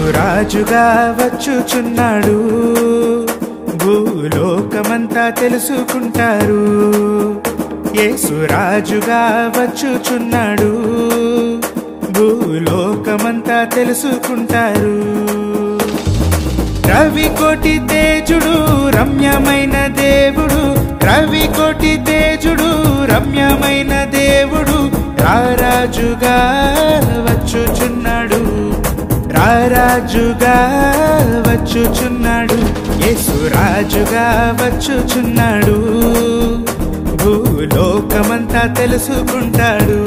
యేసురాజుగా వచ్చుచున్నాడు, భూలోకమంతా తెలుసుకుంటారు. యేసురాజుగా వచ్చుచున్నాడు, భూలోకమంతా తెలుసుకుంటారు. రవికోటి తేజుడు రమ్యమైన దేవుడు, రవికోటి తేజుడు రమ్యమైన దేవుడు, రారాజుగా వచ్చుచున్నాడు, రారాజుగా వచ్చుచున్నాడు. యేసురాజుగా వచ్చుచున్నాడు, భూలోకమంతా తెలుసుకుంటాడు.